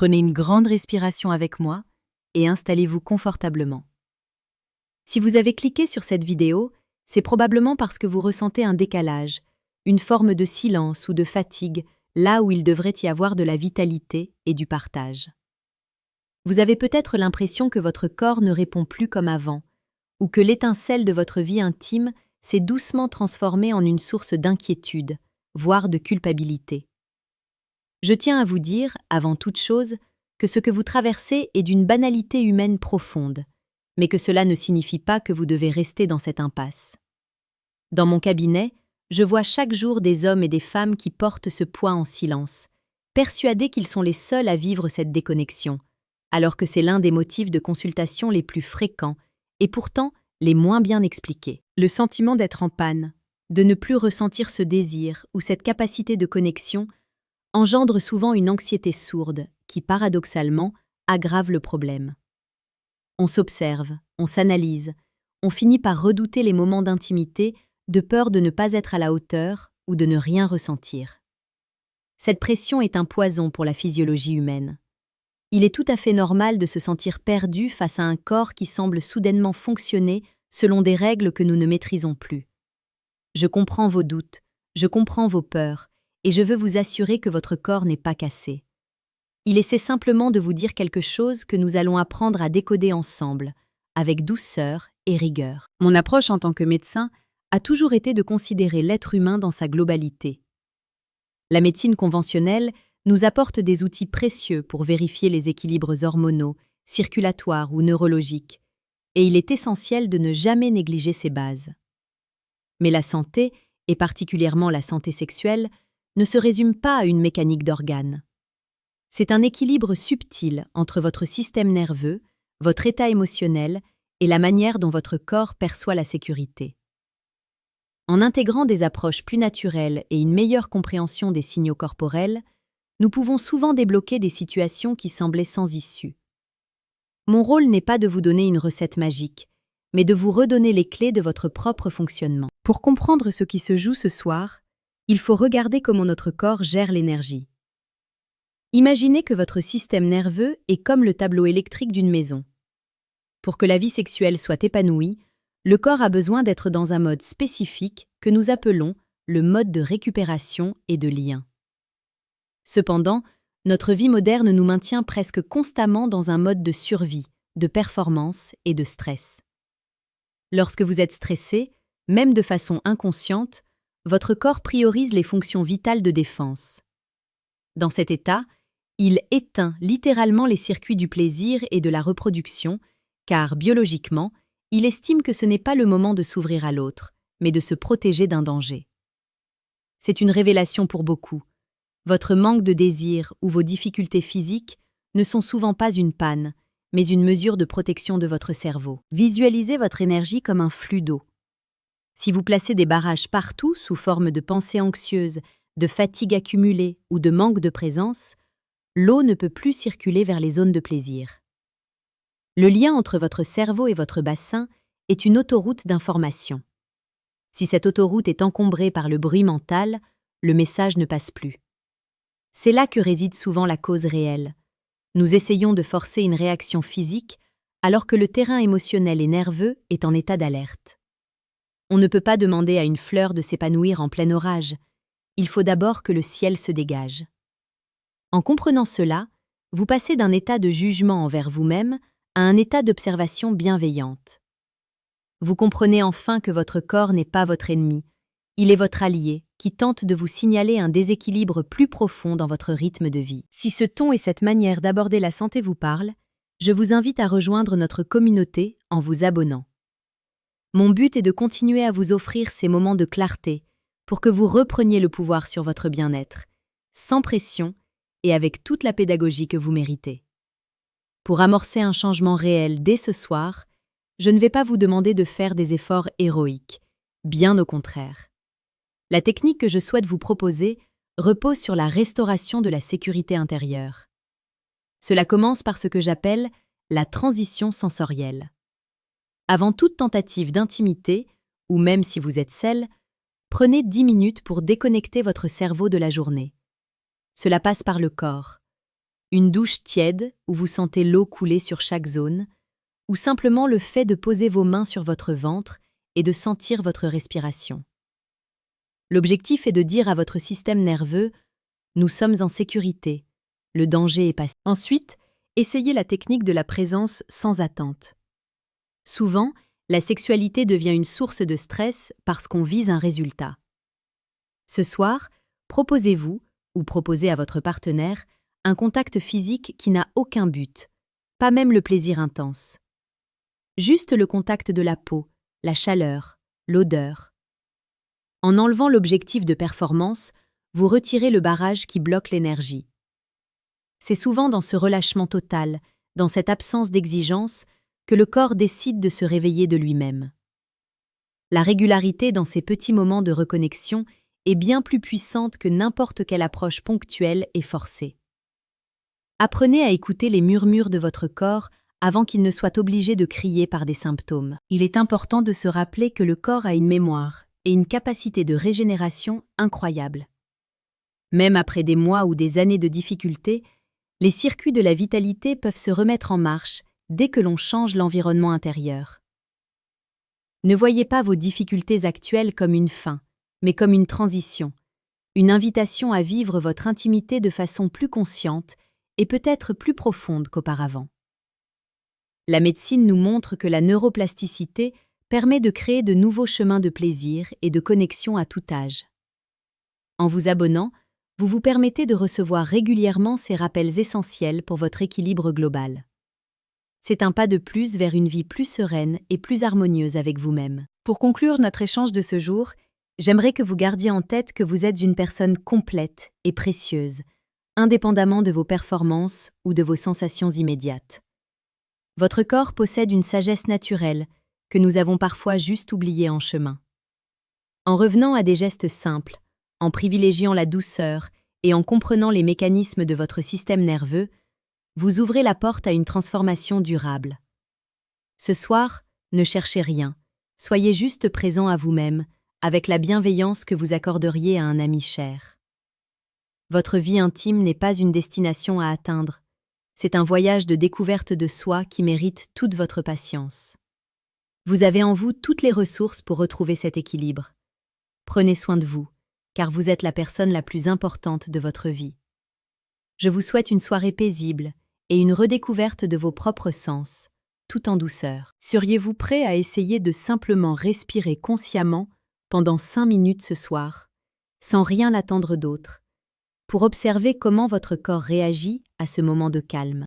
Prenez une grande respiration avec moi et installez-vous confortablement. Si vous avez cliqué sur cette vidéo, c'est probablement parce que vous ressentez un décalage, une forme de silence ou de fatigue, là où il devrait y avoir de la vitalité et du partage. Vous avez peut-être l'impression que votre corps ne répond plus comme avant, ou que l'étincelle de votre vie intime s'est doucement transformée en une source d'inquiétude, voire de culpabilité. Je tiens à vous dire, avant toute chose, que ce que vous traversez est d'une banalité humaine profonde, mais que cela ne signifie pas que vous devez rester dans cette impasse. Dans mon cabinet, je vois chaque jour des hommes et des femmes qui portent ce poids en silence, persuadés qu'ils sont les seuls à vivre cette déconnexion, alors que c'est l'un des motifs de consultation les plus fréquents et pourtant les moins bien expliqués. Le sentiment d'être en panne, de ne plus ressentir ce désir ou cette capacité de connexion engendre souvent une anxiété sourde qui, paradoxalement, aggrave le problème. On s'observe, on s'analyse, on finit par redouter les moments d'intimité de peur de ne pas être à la hauteur ou de ne rien ressentir. Cette pression est un poison pour la physiologie humaine. Il est tout à fait normal de se sentir perdu face à un corps qui semble soudainement fonctionner selon des règles que nous ne maîtrisons plus. Je comprends vos doutes, je comprends vos peurs, et je veux vous assurer que votre corps n'est pas cassé. Il essaie simplement de vous dire quelque chose que nous allons apprendre à décoder ensemble, avec douceur et rigueur. Mon approche en tant que médecin a toujours été de considérer l'être humain dans sa globalité. La médecine conventionnelle nous apporte des outils précieux pour vérifier les équilibres hormonaux, circulatoires ou neurologiques, et il est essentiel de ne jamais négliger ces bases. Mais la santé, et particulièrement la santé sexuelle, ne se résume pas à une mécanique d'organes. C'est un équilibre subtil entre votre système nerveux, votre état émotionnel et la manière dont votre corps perçoit la sécurité. En intégrant des approches plus naturelles et une meilleure compréhension des signaux corporels, nous pouvons souvent débloquer des situations qui semblaient sans issue. Mon rôle n'est pas de vous donner une recette magique, mais de vous redonner les clés de votre propre fonctionnement. Pour comprendre ce qui se joue ce soir, il faut regarder comment notre corps gère l'énergie. Imaginez que votre système nerveux est comme le tableau électrique d'une maison. Pour que la vie sexuelle soit épanouie, le corps a besoin d'être dans un mode spécifique que nous appelons le mode de récupération et de lien. Cependant, notre vie moderne nous maintient presque constamment dans un mode de survie, de performance et de stress. Lorsque vous êtes stressé, même de façon inconsciente, votre corps priorise les fonctions vitales de défense. Dans cet état, il éteint littéralement les circuits du plaisir et de la reproduction, car biologiquement, il estime que ce n'est pas le moment de s'ouvrir à l'autre, mais de se protéger d'un danger. C'est une révélation pour beaucoup. Votre manque de désir ou vos difficultés physiques ne sont souvent pas une panne, mais une mesure de protection de votre cerveau. Visualisez votre énergie comme un flux d'eau. Si vous placez des barrages partout sous forme de pensées anxieuses, de fatigue accumulée ou de manque de présence, l'eau ne peut plus circuler vers les zones de plaisir. Le lien entre votre cerveau et votre bassin est une autoroute d'information. Si cette autoroute est encombrée par le bruit mental, le message ne passe plus. C'est là que réside souvent la cause réelle. Nous essayons de forcer une réaction physique alors que le terrain émotionnel et nerveux est en état d'alerte. On ne peut pas demander à une fleur de s'épanouir en plein orage. Il faut d'abord que le ciel se dégage. En comprenant cela, vous passez d'un état de jugement envers vous-même à un état d'observation bienveillante. Vous comprenez enfin que votre corps n'est pas votre ennemi, il est votre allié qui tente de vous signaler un déséquilibre plus profond dans votre rythme de vie. Si ce ton et cette manière d'aborder la santé vous parlent, je vous invite à rejoindre notre communauté en vous abonnant. Mon but est de continuer à vous offrir ces moments de clarté pour que vous repreniez le pouvoir sur votre bien-être, sans pression et avec toute la pédagogie que vous méritez. Pour amorcer un changement réel dès ce soir, je ne vais pas vous demander de faire des efforts héroïques, bien au contraire. La technique que je souhaite vous proposer repose sur la restauration de la sécurité intérieure. Cela commence par ce que j'appelle la transition sensorielle. Avant toute tentative d'intimité, ou même si vous êtes seul, prenez 10 minutes pour déconnecter votre cerveau de la journée. Cela passe par le corps. une douche tiède où vous sentez l'eau couler sur chaque zone, ou simplement le fait de poser vos mains sur votre ventre et de sentir votre respiration. L'objectif est de dire à votre système nerveux « Nous sommes en sécurité, le danger est passé ». Ensuite, essayez la technique de la présence sans attente. Souvent, la sexualité devient une source de stress parce qu'on vise un résultat. Ce soir, proposez-vous, ou proposez à votre partenaire, un contact physique qui n'a aucun but, pas même le plaisir intense. Juste le contact de la peau, la chaleur, l'odeur. En enlevant l'objectif de performance, vous retirez le barrage qui bloque l'énergie. C'est souvent dans ce relâchement total, dans cette absence d'exigence, que le corps décide de se réveiller de lui-même. La régularité dans ces petits moments de reconnexion est bien plus puissante que n'importe quelle approche ponctuelle et forcée. Apprenez à écouter les murmures de votre corps avant qu'il ne soit obligé de crier par des symptômes. Il est important de se rappeler que le corps a une mémoire et une capacité de régénération incroyable. Même après des mois ou des années de difficultés, les circuits de la vitalité peuvent se remettre en marche dès que l'on change l'environnement intérieur. Ne voyez pas vos difficultés actuelles comme une fin, mais comme une transition, une invitation à vivre votre intimité de façon plus consciente et peut-être plus profonde qu'auparavant. La médecine nous montre que la neuroplasticité permet de créer de nouveaux chemins de plaisir et de connexion à tout âge. En vous abonnant, vous vous permettez de recevoir régulièrement ces rappels essentiels pour votre équilibre global. C'est un pas de plus vers une vie plus sereine et plus harmonieuse avec vous-même. Pour conclure notre échange de ce jour, j'aimerais que vous gardiez en tête que vous êtes une personne complète et précieuse, indépendamment de vos performances ou de vos sensations immédiates. Votre corps possède une sagesse naturelle que nous avons parfois juste oubliée en chemin. En revenant à des gestes simples, en privilégiant la douceur et en comprenant les mécanismes de votre système nerveux, vous ouvrez la porte à une transformation durable. Ce soir, ne cherchez rien, soyez juste présent à vous-même, avec la bienveillance que vous accorderiez à un ami cher. Votre vie intime n'est pas une destination à atteindre, c'est un voyage de découverte de soi qui mérite toute votre patience. Vous avez en vous toutes les ressources pour retrouver cet équilibre. Prenez soin de vous, car vous êtes la personne la plus importante de votre vie. Je vous souhaite une soirée paisible et une redécouverte de vos propres sens, tout en douceur. Seriez-vous prêt à essayer de simplement respirer consciemment pendant 5 minutes ce soir, sans rien attendre d'autre, pour observer comment votre corps réagit à ce moment de calme?